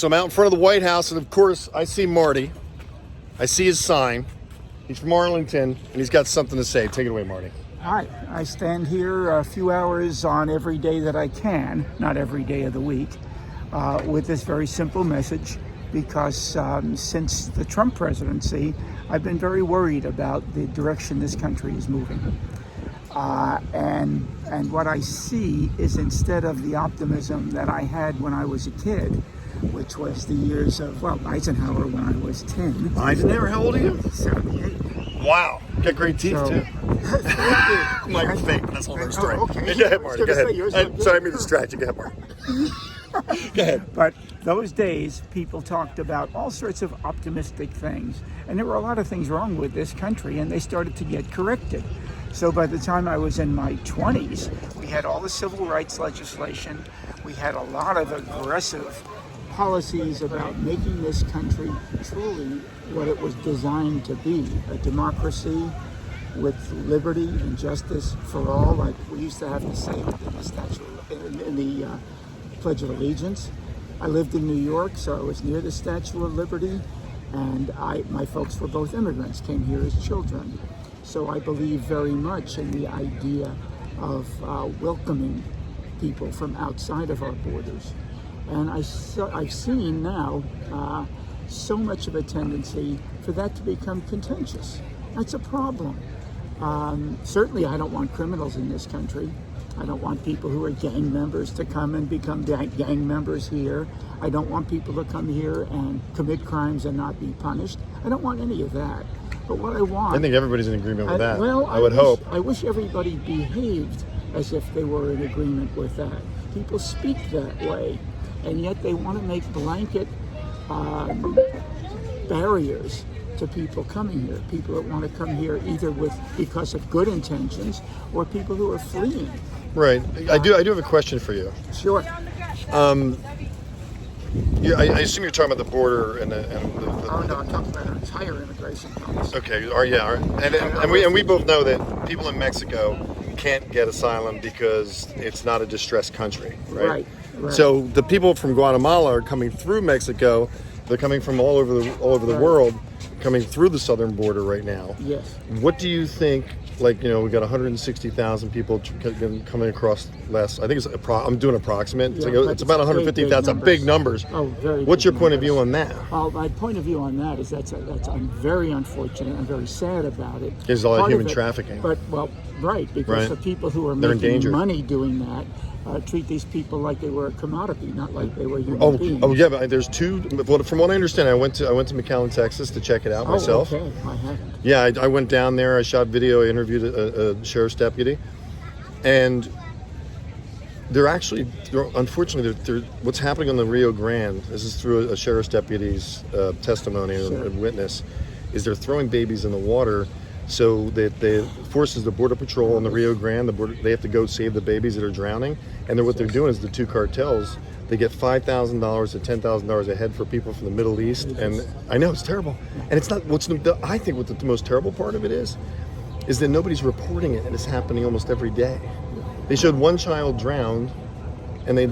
So I'm out in front of the White House, and of course, I see Marty. I see his sign. He's from Arlington, and he's got something to say. Take it away, Marty. Hi, I stand here a few hours on every day that I can, not every day of the week, with this very simple message, because since the Trump presidency, I've been very worried about the direction this country is moving. And what I see is, instead of the optimism that I had when I was a kid, which was the years of, Eisenhower when I was 10. Eisenhower, how old are you? 78. Wow. Got great teeth, too. Like fake. That's all there's story. Okay. Go ahead, Marty. Go ahead. Sorry, I made distract you. Go ahead, Marty. Go ahead. But those days, people talked about all sorts of optimistic things. And there were a lot of things wrong with this country, and they started to get corrected. So by the time I was in my 20s, we had all the civil rights legislation. We had a lot of aggressive policies about making this country truly what it was designed to be, a democracy with liberty and justice for all, like we used to have to say in the Pledge of Allegiance. I lived in New York, so I was near the Statue of Liberty, and my folks were both immigrants, came here as children. So I believe very much in the idea of welcoming people from outside of our borders. And I've seen now so much of a tendency for that to become contentious. That's a problem. Certainly I don't want criminals in this country. I don't want people who are gang members to come and become gang members here. I don't want people to come here and commit crimes and not be punished. I don't want any of that. But what I want... I think everybody's in agreement with that. Well, I would hope. I wish everybody behaved as if they were in agreement with that. People speak that way, and yet they want to make blanket barriers to people coming here. People that want to come here either because of good intentions, or people who are fleeing. Right. I do have a question for you. Sure. I assume you're talking about the border and the Oh no, I'm talking about our entire immigration policy. Okay. And we both know that people in Mexico can't get asylum because it's not a distressed country, right? Right. So the people from Guatemala are coming through Mexico. They're coming from all over the world, coming through the southern border right now. Yes. What do you think? Like, we got 160,000 people coming across last. I think I'm doing approximate. It's about 150,000. That's a big numbers. Oh, very. What's your point of view on that? Well, my point of view on that is I'm very unfortunate. I'm very sad about it. There's a lot of human trafficking. But because the people who are making money doing that treat these people like they were a commodity, not like they were human beings. Oh yeah, but there's two. From what I understand, I went to McAllen, Texas to check it out myself. Okay, I haven't. Yeah, I went down there. I shot video. I interviewed a sheriff's deputy, and unfortunately, what's happening on the Rio Grande. This is through a sheriff's deputy's testimony and witness. Is they're throwing babies in the water. So that forces the Border Patrol on the Rio Grande, they have to go save the babies that are drowning. And what they're doing is the two cartels, they get $5,000 to $10,000 a head for people from the Middle East. And I know it's terrible. And it's not, I think what the most terrible part of it is that nobody's reporting it, and it's happening almost every day. They showed one child drowned, and the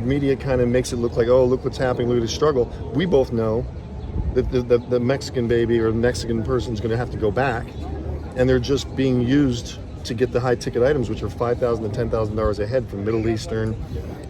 media kind of makes it look like, oh, look what's happening, look at the struggle. We both know that the Mexican baby or the Mexican person is going to have to go back. And they're just being used to get the high ticket items, which are $5,000 to $10,000 a head from Middle Eastern,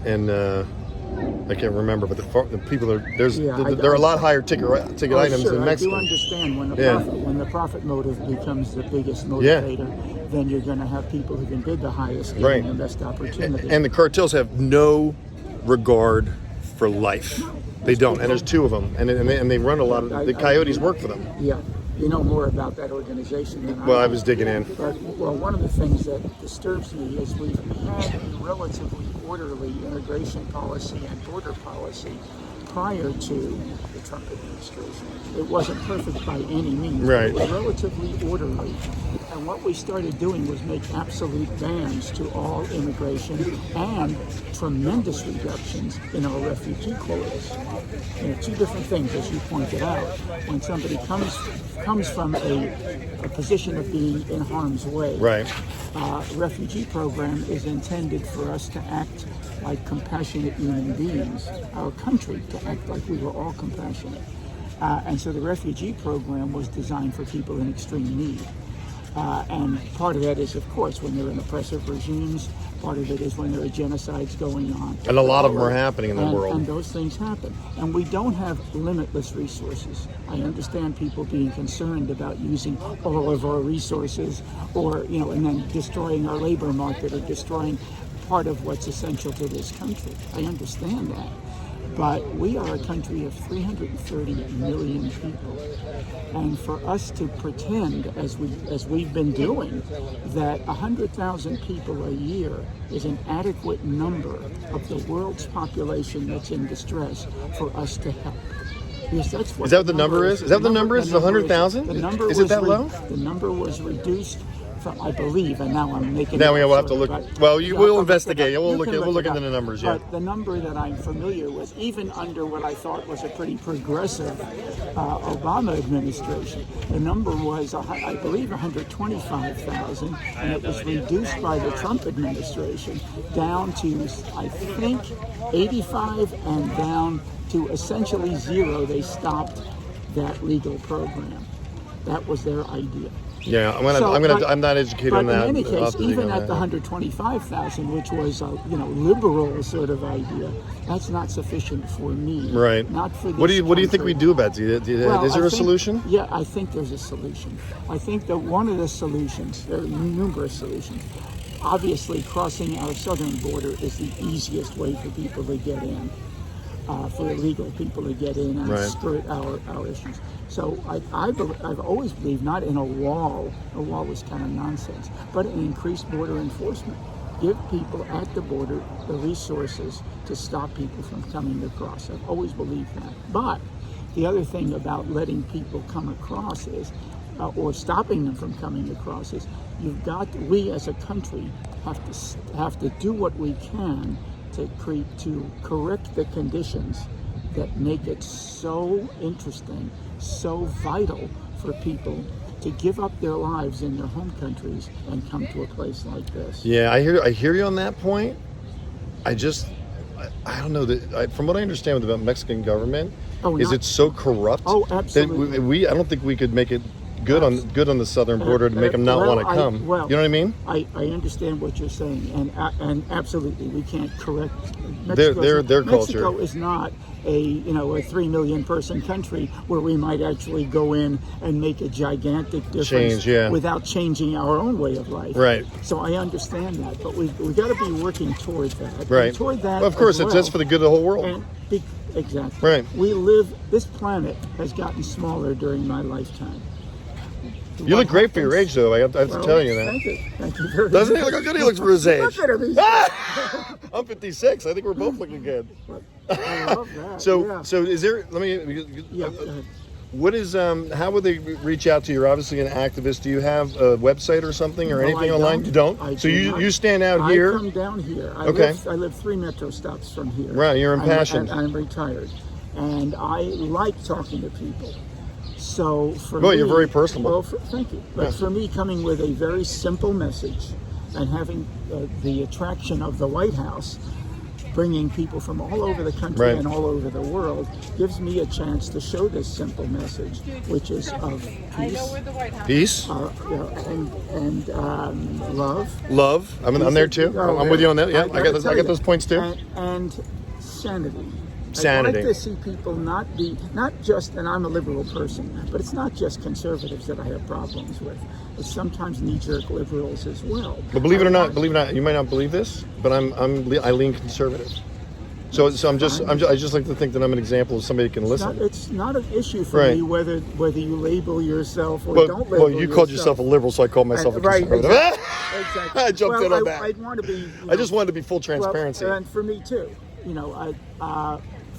and I can't remember, but the people there are a lot higher ticket items in Mexico. I do understand when the profit motive becomes the biggest motivator, then you're going to have people who can bid the highest, getting the best opportunity. And the cartels have no regard for life. They don't, and there's two of them, and they run a lot of the coyotes work for them. Yeah. You know more about that organization than I do. Well, I was digging in. But, one of the things that disturbs me is we've had a relatively orderly immigration policy and border policy prior to the Trump administration. It wasn't perfect by any means. Right. It was relatively orderly. And what we started doing was make absolute bans to all immigration and tremendous reductions in our refugee quotas. You know, two different things, as you pointed out. When somebody comes from a position of being in harm's way, Right. Refugee program is intended for us to act like compassionate human beings, our country to act like we were all compassionate. And so the refugee program was designed for people in extreme need. And part of that is, of course, when they're in oppressive regimes. Part of it is when there are genocides going on. And a lot of them are happening in the world. And those things happen. And we don't have limitless resources. I understand people being concerned about using all of our resources or, you know, and then destroying our labor market or destroying part of what's essential to this country. I understand that. But we are a country of 330 million people. And for us to pretend, as we've been doing, that 100,000 people a year is an adequate number of the world's population that's in distress for us to help. Yes, that's what Is that what the number is? Is that what the number is? 100,000? Is it that low? The number was reduced from, I believe, and now I'm making. Now it we'll up, have to look. but- Well, yeah, we'll I'll investigate. look it up. We'll You look can at. We'll look it into up. the numbers. Yeah. But the number that I'm familiar with, even under what I thought was a pretty progressive Obama administration, the number was, I believe, 125,000, and it was reduced by the Trump administration down to, I think, 85, and down to essentially zero. They stopped that legal program. That was their idea. Yeah, I'm not educated But on that. in any I'll have case, to dig even on at that. the 125,000, which was a liberal sort of idea, that's not sufficient for me. Right. Not for this What do you think country. we do about it? Well, Is there I a think- solution? Yeah, I think there's a solution. I think that one of the solutions, there are numerous solutions. Obviously, crossing our southern border is the easiest way for people to get in, for illegal people to get in and Right. skirt our issues. So I've always believed not in a wall. A wall was kind of nonsense, but in increased border enforcement. Give people at the border the resources to stop people from coming across. I've always believed that. But the other thing about letting people come across is, or stopping them from coming across is, we as a country have to do what we can to correct the conditions that make it so interesting, so vital for people to give up their lives in their home countries and come to a place like this. Yeah, I hear you on that point. I don't know that. From what I understand about the Mexican government, is it so corrupt? Oh, absolutely. That I don't think we could make it good on the southern border to make them not want to come. You know what I mean? I understand what you're saying, and absolutely, we can't correct Their culture. Mexico is not a 3 million person country where we might actually go in and make a gigantic difference without changing our own way of life. Right. So I understand that, but we've got to be working toward that. Right. And toward that, of course, it's just for the good of the whole world. Exactly. Right. This planet has gotten smaller during my lifetime. You look great for your age, though. I have to tell you that. Thank you. Thank you very much. Doesn't he look how good he looks for his age? Look at him. I'm 56. I think we're both looking good. I love that. So is there? Let me. Yeah, go ahead. What is? How would they reach out to you? You're obviously an activist. Do you have a website or something or anything online? You don't. So you stand out here. I come down here. I live 3 metro stops from here. Right. You're impassioned. I'm retired, and I like talking to people. So for me, you're very personable. Well, thank you. But for me, coming with a very simple message and having the attraction of the White House, bringing people from all over the country and all over the world, gives me a chance to show this simple message, which is of peace, and love. Love. I'm there too. I'm with you on that. Yeah, I got those points too. And sanity. Sanity. I'd like to see people not just, and I'm a liberal person, but it's not just conservatives that I have problems with. It's sometimes knee-jerk liberals as well. But believe it or not, you might not believe this, but I lean conservative. So I just like to think that I'm an example of somebody who can listen. It's not an issue for me whether you label yourself or don't label yourself. Well, you called yourself a liberal, so I called myself a conservative. Exactly. I jumped in on that. I'd want to be. I just wanted to be full transparency. And for me too.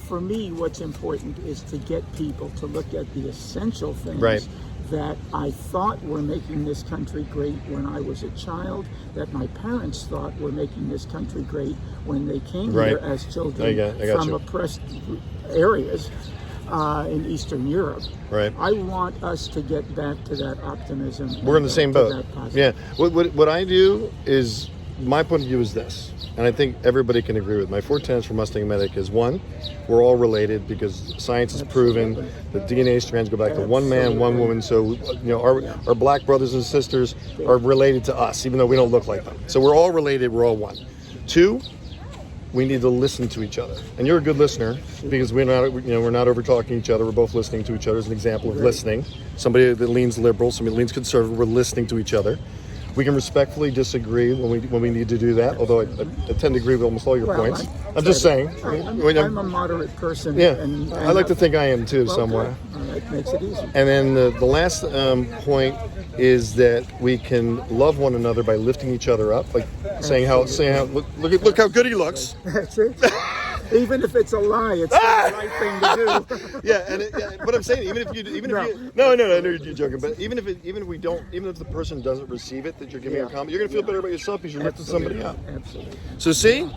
For me, what's important is to get people to look at the essential things that I thought were making this country great when I was a child, that my parents thought were making this country great when they came here as children from oppressed areas in Eastern Europe. Right. I want us to get back to that optimism. We're in the same boat. Yeah. What I do is, my point of view is this, and I think everybody can agree with. My 4 tenets for MustangMedic is: 1, we're all related because science has proven that DNA strands go back to one man, one woman. So, our black brothers and sisters are related to us, even though we don't look like them. So we're all related. We're all one. 2, we need to listen to each other. And you're a good listener because we're not over talking each other. We're both listening to each other as an example of listening. Somebody that leans liberal, somebody that leans conservative, we're listening to each other. We can respectfully disagree when we need to do that, although I tend to agree with almost all your points. I'm just saying. I'm a moderate person. Yeah, and I like to think I am too, somewhere. That makes it easy. And then the last point is that we can love one another by lifting each other up, like saying how look how good he looks. That's it. Even if it's a lie, it's the right thing to do. But I'm saying, even if I know you're joking, but even if the person doesn't receive it, that you're giving a comment, you're gonna feel better about yourself because you're lifting somebody up. Absolutely. So see,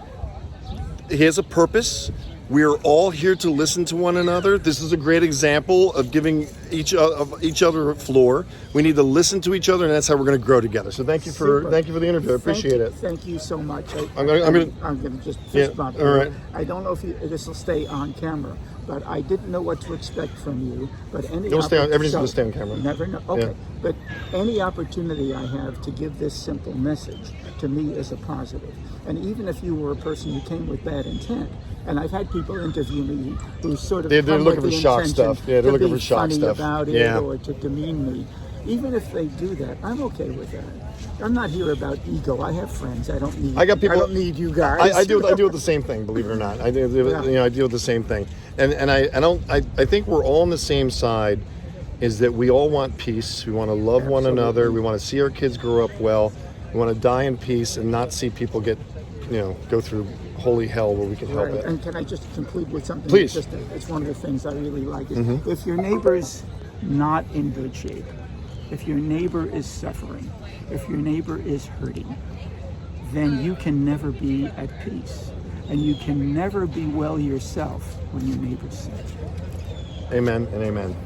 he has a purpose. We are all here to listen to one another. This is a great example of giving each other a floor. We need to listen to each other, and that's how we're going to grow together. So thank you for the interview. I appreciate it. Thank you so much. I'm going to just fist bump. All right. I don't know if this will stay on camera, but I didn't know what to expect from you. But everything's going to stay on camera. Never know. Okay. Yeah. But any opportunity I have to give this simple message to me is a positive. And even if you were a person who came with bad intent, and I've had people interview me who sort of they're looking for shock stuff. Yeah, they're looking for shock stuff about it or to demean me. Even if they do that, I'm okay with that. I'm not here about ego. I have friends. I don't need you guys. I deal with the same thing. Believe it or not, I deal with the same thing. And I think we're all on the same side. Is that we all want peace. We want to love one another. We want to see our kids grow up well. We want to die in peace and not see people go through holy hell where we can help it. And can I just conclude with something? Please. It's one of the things I really like. Is if your neighbor's not in good shape, if your neighbor is suffering, if your neighbor is hurting, then you can never be at peace. And you can never be well yourself when your neighbor's sick. Amen and amen.